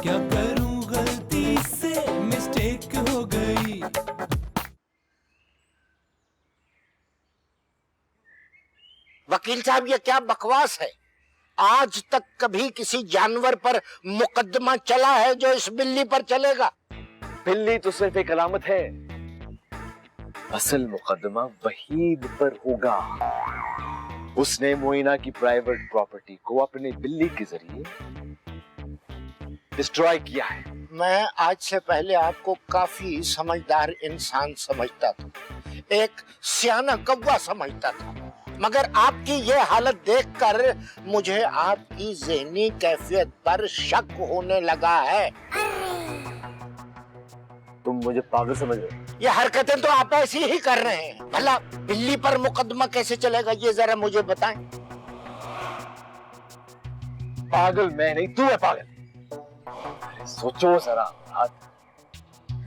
क्या करूं गलती से मिस्टेक हो गई। वकील साहब ये क्या बकवास है? आज तक कभी किसी जानवर पर मुकदमा चला है जो इस बिल्ली पर चलेगा? बिल्ली तो सिर्फ एक अलामत है, असल मुकदमा वहीद पर होगा। उसने मोइना की प्राइवेट प्रॉपर्टी को अपने बिल्ली के जरिए डिस्ट्रॉय किया है। मैं आज से पहले आपको काफी समझदार इंसान समझता था, एक सियाना कौवा समझता था, मगर आपकी ये हालत देखकर मुझे आपकी ज़हनी कैफियत पर शक होने लगा है। तुम मुझे पागल समझ रहे हो? ये हरकतें तो आप ऐसी ही कर रहे हैं। भला बिल्ली पर मुकदमा कैसे चलेगा ये जरा मुझे बताएं। पागल मैं नहीं, तू है पागल। अरे सोचो जरा,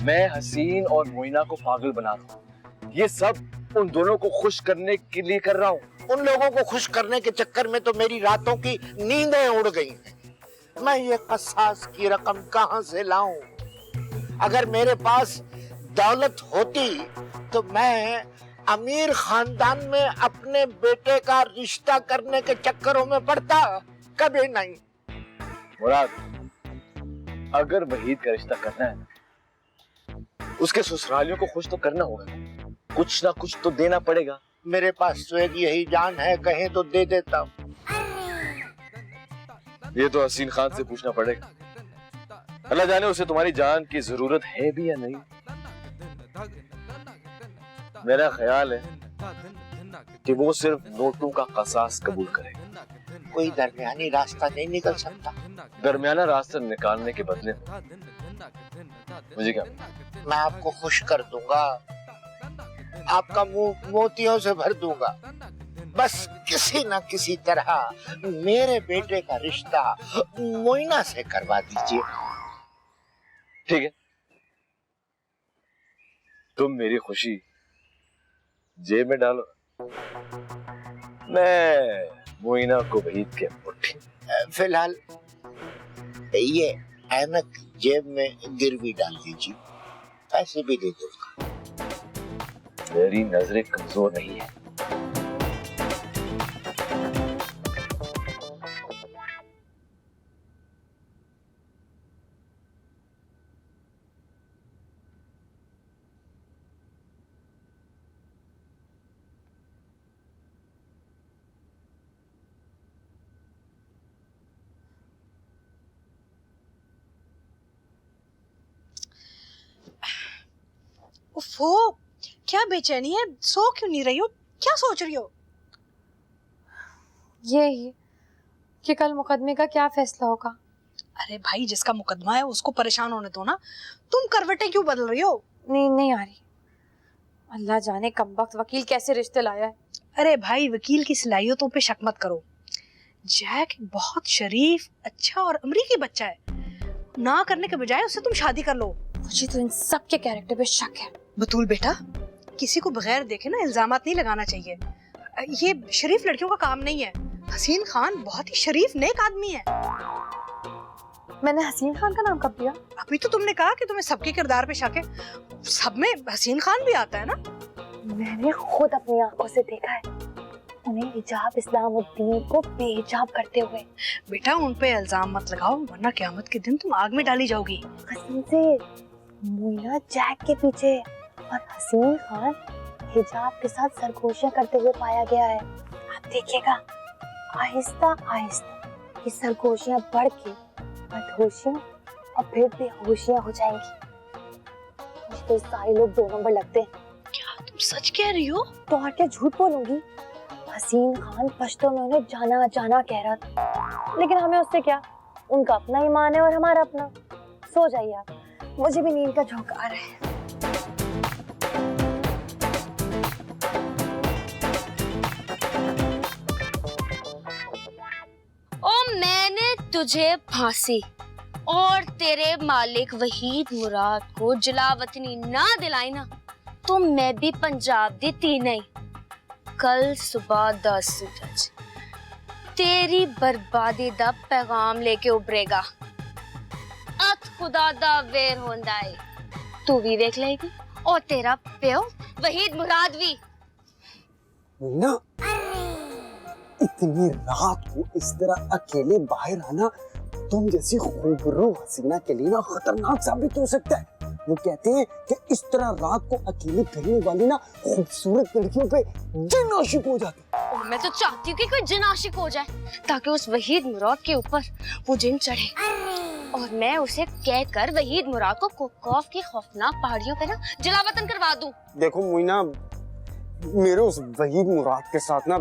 मैं हसीन और मोइना को पागल बना दूं, ये सब उन दोनों को खुश करने के लिए कर रहा हूं। उन लोगों को खुश करने के चक्कर में तो मेरी रातों की नींदें उड़ गई हैं। मैं ये कसास की रकम कहां से लाऊं? अगर मेरे पास दौलत होती तो मैं अमीर खानदान में अपने बेटे का रिश्ता करने के चक्करों में पड़ता, कभी नहीं। मुराद, अगर वहीद का रिश्ता करना है उसके ससुरालियों को खुश तो करना होगा, कुछ ना कुछ तो देना पड़ेगा। मेरे पास तो एक यही जान है, कहीं तो दे देता हूं। ये तो हसीन खान से पूछना पड़ेगा। अल्लाह जाने उसे तुम्हारी जान की जरूरत है भी या नहीं। मेरा ख्याल है कि वो सिर्फ नोटों का कसास कबूल करेगा। कोई दरमियानी रास्ता नहीं निकल सकता? दरमियाना रास्ता निकालने के बदले मुझे क्या? मैं आपको खुश कर दूंगा, आपका मुंह मोतियों से भर दूंगा। बस किसी न किसी तरह मेरे बेटे का रिश्ता मोइना से करवा दीजिए। ठीक है, तुम मेरी खुशी जेब में डालो, मैं मोइना को वहीद के मुट्ठी। फिलहाल ये ऐनक जेब में गिरवी डाल दीजिए, पैसे भी दे दूंगा। मेरी नजरें कमजोर नहीं है। उफ़ो, क्या बेचैनी है? सो क्यों नहीं रही हो? क्या सोच रही हो? यही कि कल मुकदमे का क्या फैसला होगा। अरे भाई, जिसका मुकदमा है उसको परेशान होने दो ना। तुम करवटें क्यों बदल रही हो? नहीं आ रही। अल्लाह जाने कमबख्त वकील कैसे रिश्ते लाया है। अरे भाई, वकील की सलाहियतों पे शक मत करो। जैक बहुत शरीफ, अच्छा और अमरीकी बच्चा है। ना करने के बजाय उससे तुम शादी कर लो। मुझे तो इन सब के कैरेक्टर पे शक है। बतूल बेटा, किसी को बगैर देखे ना इल्जामात नहीं लगाना चाहिए। ये शरीफ लड़कियों का काम नहीं है। हसीन खान बहुत ही शरीफ नेक आदमी है। मैंने हसीन खान का नाम कब दिया? अभी तो तुमने कहा कि तुम्हें सबके किरदार पे शक है। सब में हसीन खान भी आता है ना। मैंने खुद अपनी आंखों से देखा है उन्हें हिजाब इस्लामुद्दीन को बेहिजाब करते हुए। बेटा, उन पे इल्जाम मत लगाओ, वरना क़यामत के दिन तुम आग में डाली जाओगी। कसम से मोइना जैक के पीछे और हसीन खान हिजाब के साथ सरगोशियां करते हुए पाया गया है। आप देखिएगा, आहिस्ता आहिस्ता ये सरगोशियां बढ़ के मदहोशियां और फिर बेहोशियां हो जाएंगी। मुझे तो सारे लोग 2 नंबर लगते हैं। क्या तुम सच कह रही हो? तो और क्या झूठ बोलूंगी। हसीन खान पश्तो में उन्हें जाना जाना कह रहा था, लेकिन हमें उससे क्या, उनका अपना ईमान है और हमारा अपना। सो जाइए आप, मुझे भी नींद का झोंका आ रहा है। ओ मैंने तुझे फांसी और तेरे मालिक वहीद मुराद को जलावतनी ना दिलाई ना, तो मैं भी पंजाब दी धी नहीं। कल सुबह 10 सूरज तेरी बर्बादी दा पैगाम लेके उभरेगा। खुदा दा वेर होंदा है। तू भी देख लेगी और तेरा प्यो वहीद मुराद भी। ना इतनी रात को इस तरह अकेले बाहर आना तुम जैसी खूबरू हसीना के लिए ना खतरनाक साबित हो सकता है। वो कहते हैं कि इस तरह रात को अकेले फिरने वाली ना खूबसूरत लड़कियों पे जिन आशिक हो जाते हैं। और मैं तो चाहती हूँ कि कोई जिन आशिक हो जाए ताकि उस वहीद मुराद के ऊपर वो जिन चढ़े और मैं उसे कहकर वहीद मुराद को कोकॉफ की खौफनाक पहाड़ियों पे ना जलावतन करवा दूं। देखो मोइना, मेरे उस वहीद मुराद के साथ ना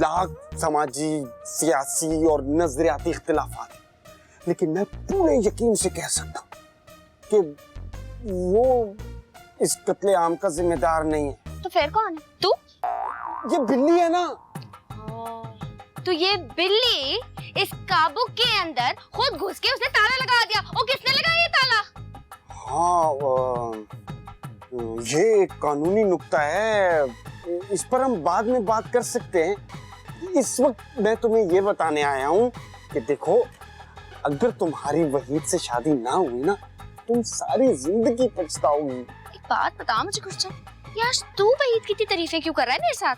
लाख समाजी, सियासी और नजरियाती इख्तिलाफात हैं, लेकिन मैं पूरे यकीन से कह सकता हूँ कि वो इस कत्ले आम का जिम्मेदार नहीं है। तो फिर कौन है? तू? ये बिल्ली है ना। तो ये बिल्ली इस काबू के अंदर खुद घुस के उसने ताला लगा दिया। और किसने लगाया ये ताला? हाँ, ये एक कानूनी नुक्ता है, इस पर हम बाद में बात कर सकते हैं। इस वक्त मैं तुम्हें ये बताने आया हूँ कि देखो, अगर तुम्हारी वहीद से शादी ना हुई ना, तुम सारी जिंदगी पछताओगी। एक बात बता मुझे गुरचन, यार तू वहीद की इतनी तारीफें क्यों कर रहा है मेरे साथ?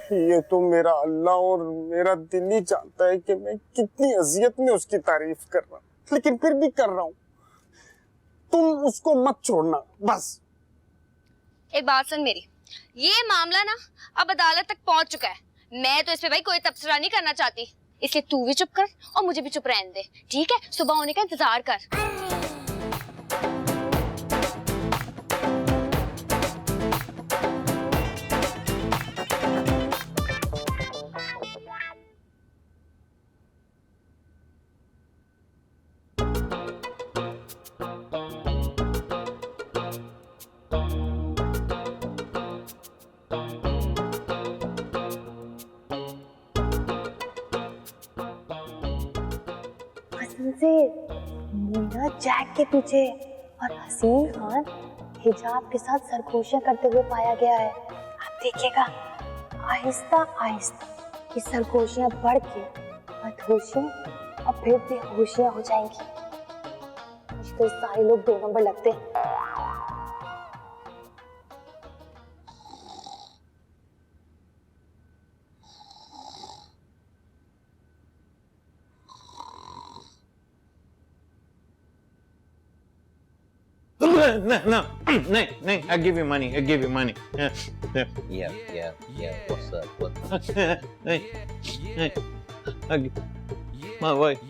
ये तो मेरा अल्लाह और मेरा दिल ही जानता है कि मैं कितनी अजियत में उसकी तारीफ कर रहा हूँ, लेकिन फिर भी कर रहा हूँ। तुम उसको मत छोड़ना बस। एक बात सुन मेरी, ये मामला ना अब अदालत तक पहुंच चुका है। मैं तो इस पे भाई कोई तबसरा नहीं करना चाहती, इसलिए तू भी चुप कर और मुझे भी चुप रहने दे, ठीक है? सुबह होने का इंतजार कर। से मोइना जैक के पीछे और हसीन खान हिजाब के साथ सरगोशियां करते हुए पाया गया है। आप देखिएगा, आहिस्ता आहिस्ता ये सरगोशियां बढ़ के मदहोशियां और फिर बेहोशियां हो जाएंगी। मुझे तो सारे लोग 2 नंबर लगते हैं। No, no, I give you money. I give you money. Yeah. What's up? What? Hey, I give my wife.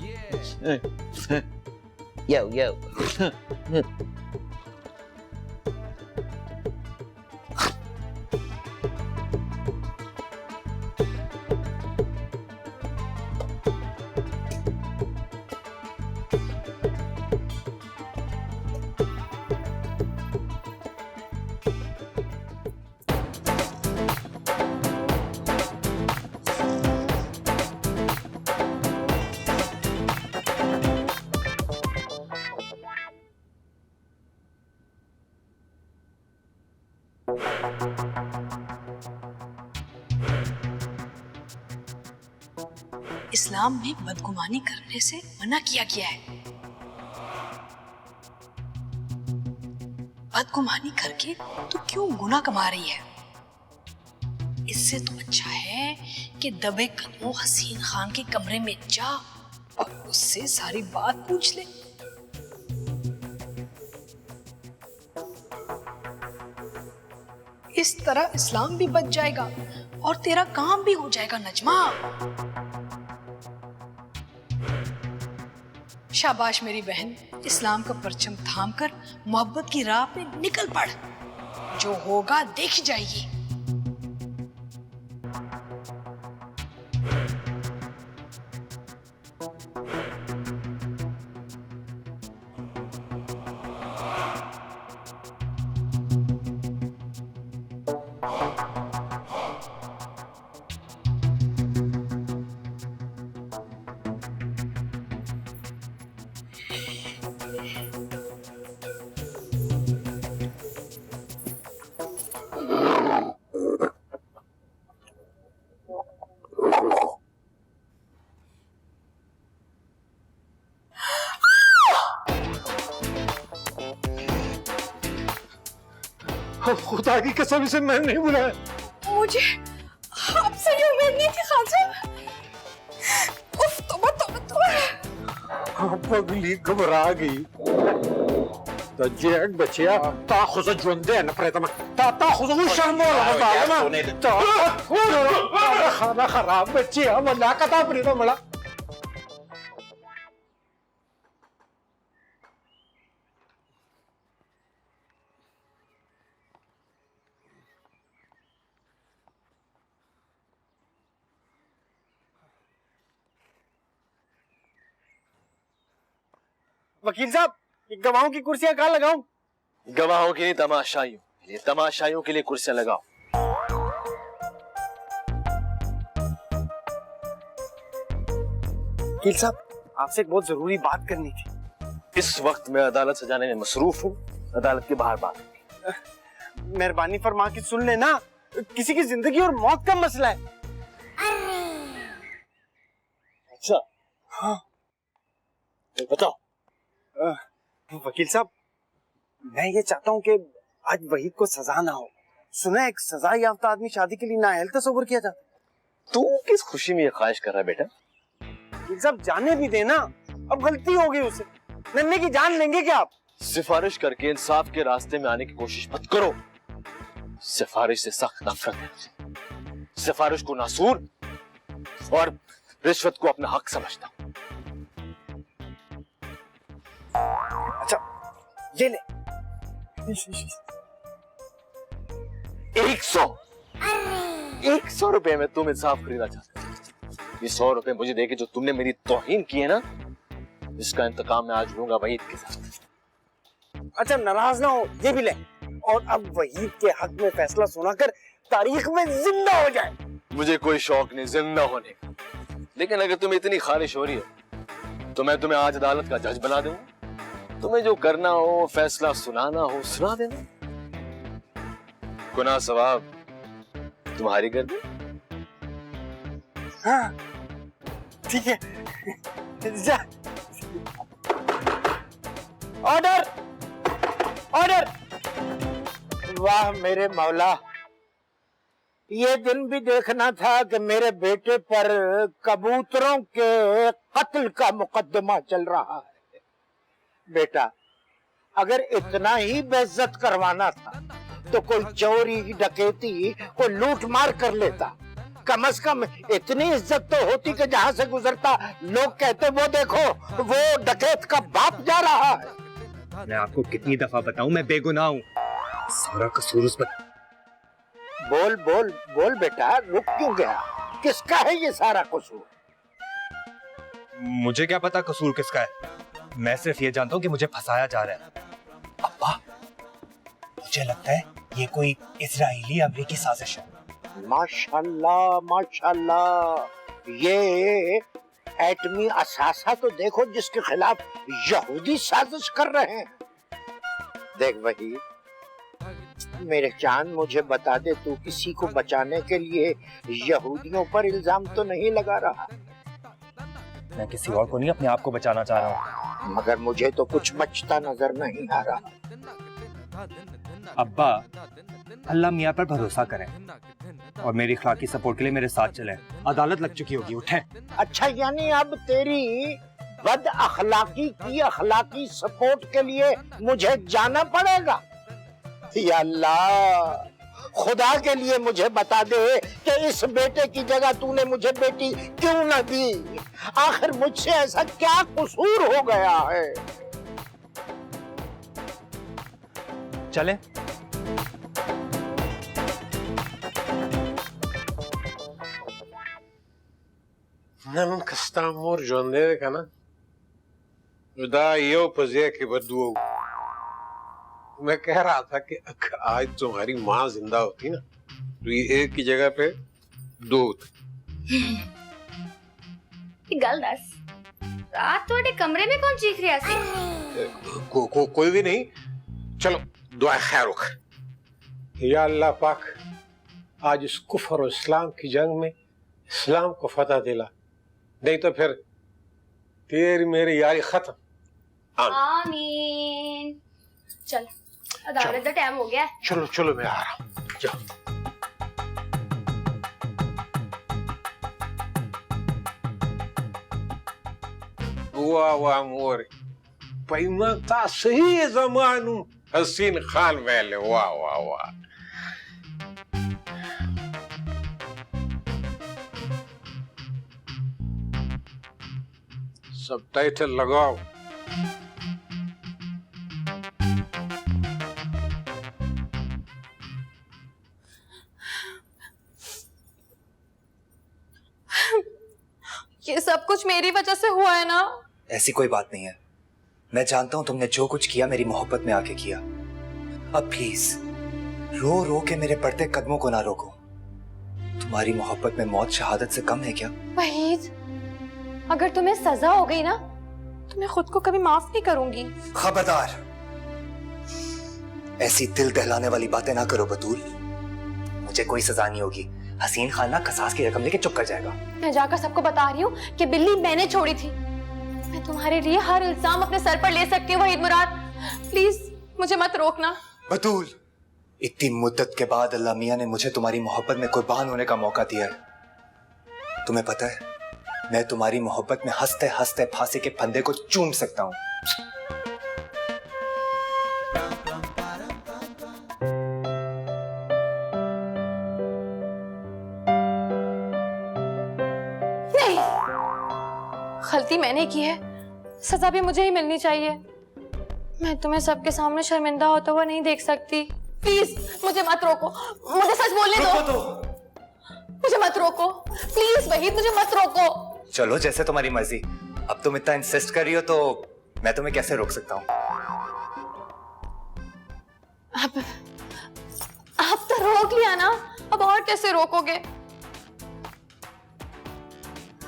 Hey. Yo. इस्लाम में बदगुमानी करने से मना किया गया है। बदगुमानी करके तो क्यों गुनाह कमा रही है? इससे तो अच्छा है कि दबे कदमों हसीन खान के कमरे में जा और उससे सारी बात पूछ ले। इस तरह इस्लाम भी बच जाएगा और तेरा काम भी हो जाएगा नजमा। शाबाश मेरी बहन, इस्लाम का परचम थामकर मोहब्बत की राह पे निकल पड़। जो होगा देख जाएगी। खुदा की कसम से मैंने नहीं बुलाया। मुझे आपसे ये उम्मीद नहीं थी खान साहब। उफ, तौबा तौबा तौबा। पगली घबरा गई। तजेक बचिया ता खुद जुंदे न प्रेतमा ता खुद वो शर्मो लगा ता खाना खराब बचिया वला कता प्रेतमा मला। वकील साहब, ये गवाहों की कुर्सियां कहाँ लगाऊं? गवाहों के लिए तमाशाइयों के लिए, तमाशाइयों के लिए कुर्सियां लगाओ। वकील साहब, आपसे एक बहुत जरूरी बात करनी थी। इस वक्त मैं अदालत सजाने में मसरूफ हूँ, अदालत के बाहर बात। मेहरबानी फरमा के सुन लेना, किसी की जिंदगी और मौत का मसला है। अच्छा, हाँ। बताओ। वकील साहब, मैं ये चाहता हूँ कि आज वहीद को सजा ना हो। सुना है एक सजा याफ्ता आदमी शादी के लिए नाअहल तस्वर किया जाता। तू किस खुशी में ये ख्वाहिश कर रहा है बेटा? वकील साहब, जाने भी देना, अब गलती हो गई उसे। नन्हे की जान लेंगे क्या आप? सिफारिश करके इंसाफ के रास्ते में आने की कोशिश मत करो। सिफारिश से सख्त नफरत है। सिफारिश को नासूर और रिश्वत को अपना हक समझता हूं। अच्छा, ये ले। 100 रुपए में तुम इंसाफ खरीदना चाहते हो। ये 100 रुपए मुझे देके जो तुमने मेरी तौहीन की है ना, इसका इंतकाम मैं आज लूंगा वहीद के साथ। अच्छा, नाराज ना हो, ये भी ले। और अब वहीद के हक में फैसला सुनाकर तारीख में जिंदा हो जाए। मुझे कोई शौक नहीं जिंदा होने का, लेकिन अगर तुम्हें इतनी खारिश हो रही है तो मैं तुम्हें आज अदालत का जज बना दूंगा। तुम्हें जो करना हो, फैसला सुनाना हो, सुना देना। गुनाह सवाब तुम्हारी गर्दन। हाँ, ठीक है। जा। Order, order. वाह मेरे मौला, ये दिन भी देखना था कि मेरे बेटे पर कबूतरों के कत्ल का मुकदमा चल रहा है। बेटा, अगर इतना ही बेइज्जत करवाना था तो कोई चोरी डकैती, कोई लूट मार कर लेता। कम से कम इतनी इज्जत तो होती कि जहां से गुजरता लोग कहते वो देखो, वो डकैत का बाप जा रहा है। मैं आपको कितनी दफा बताऊं, मैं बेगुनाह हूं। सारा कसूर उस पर। बोल बोल बोल बेटा, रुक क्यों गया? किसका है ये सारा कसूर? मुझे क्या पता कसूर किसका है। मैं सिर्फ ये जानता हूं कि मुझे फंसाया जा रहा है। अब्बा, मुझे लगता है ये कोई इजरायली अमेरिकी साजिश है। माशाल्लाह माशाल्लाह, ये एटमी असासा तो देखो जिसके खिलाफ यहूदी साजिश कर रहे हैं। देख वही मेरे चांद, मुझे बता दे, तू किसी को बचाने के लिए यहूदियों पर इल्जाम तो नहीं लगा रहा? मैं किसी और को नहीं, अपने आप को बचाना चाह रहा हूँ। मगर मुझे तो कुछ बचता नजर नहीं आ रहा। अब्बा, अल्लाह मियाँ पर भरोसा करें और मेरी इखलाकी सपोर्ट के लिए मेरे साथ चलें। अदालत लग चुकी होगी, उठे। अच्छा, यानी अब तेरी बद अखलाकी की अखलाकी सपोर्ट के लिए मुझे जाना पड़ेगा? या अल्लाह, खुदा के लिए मुझे बता दे कि इस बेटे की जगह तूने मुझे बेटी क्यों न दी? आखिर मुझसे ऐसा क्या कसूर हो गया है? चले। Nam kastamur jonde kana. Da यो पजिया के बदुओ। मैं कह रहा था कि आज तुम्हारी माँ जिंदा होती ना तो ये एक की जगह पे दो होते। गल दस, रात थोड़े कमरे में कौन चीख रहा सी? कोई भी नहीं। चलो दुआ खैर रख। या अल्लाह पाक, आज इस कुफर और इस्लाम की जंग में इस्लाम को फतह दिला, नहीं तो फिर तेरी मेरी यारी खत्म। आमीन। चल। अदालत का टाइम हो गया है। चलो चलो मैं आ रहा हूँ, जाओ। वाह वाह मोरे, पैमता सही जमानू हसीन खान वेले, वाह वाह वाह। सब टाइटल लगाओ। ये सब कुछ मेरी वजह से हुआ है ना? ऐसी कोई बात नहीं है। मैं जानता हूं तुमने जो कुछ किया मेरी मोहब्बत में आके किया। अब प्लीज रो रो के मेरे बढ़ते कदमों को ना रोको। तुम्हारी मोहब्बत में मौत शहादत से कम है क्या? वहीद, अगर तुम्हें सजा हो गई ना तो मैं खुद को कभी माफ नहीं करूंगी। खबरदार, ऐसी दिल दहलाने वाली बातें ना करो बतूल। मुझे कोई सजा नहीं होगी। हसीन खान ना कसास की रकम लेके चुप कर जाएगा। मैं जाकर सबको बता रही हूँ कि बिल्ली मैंने छोड़ी थी। मैं तुम्हारे लिए हर इल्जाम अपने सर पर ले सकती हूँ वहीद मुराद। प्लीज मुझे मत रोकना। बतूल, इतनी मुद्दत के बाद अल्लाह मियां ने मुझे तुम्हारी मोहब्बत में कुर्बान होने का मौका दिया है। तुम्हें पता है, मैं तुम्हारी मोहब्बत में हंसते हंसते फांसी के फंदे को चूम सकता हूँ। नहीं, गलती मैंने की है, सजा भी मुझे ही मिलनी चाहिए। मैं तुम्हें सबके सामने शर्मिंदा होता हुआ नहीं देख सकती। प्लीज मुझे मत रोको, मुझे सच बोलने दो। मुझे मत रोको प्लीज वहीद, मुझे मत रोको। चलो जैसे तुम्हारी मर्जी। अब तुम इतना इंसिस्ट कर रही हो तो मैं तुम्हें कैसे रोक सकता हूँ? अब तो रोक लिया ना, अब और कैसे रोकोगे?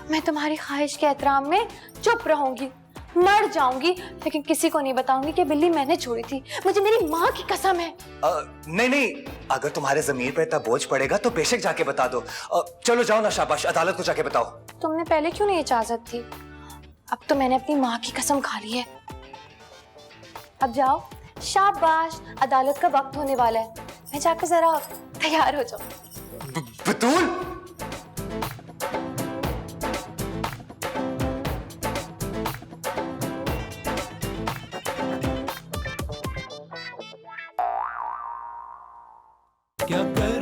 मैं तुम्हारी ख्वाहिश के एहतराम में चुप रहूंगी, मर जाऊंगी, लेकिन किसी को नहीं बताऊंगी कि बिल्ली मैंने छोड़ी थी। मुझे मेरी माँ की कसम है। नहीं नहीं, अगर तुम्हारे जमीर पर इतना बोझ पड़ेगा तो बेशक जाके बता दो। चलो जाओ ना, शाबाश, अदालत को जाके बताओ। तुमने पहले क्यों नहीं इजाजत थी? अब तो मैंने अपनी माँ की कसम खा ली है। अब जाओ, शाबाश, अदालत का वक्त होने वाला है। मैं जाकर जरा तैयार हो जाऊं। बतूल, क्या कर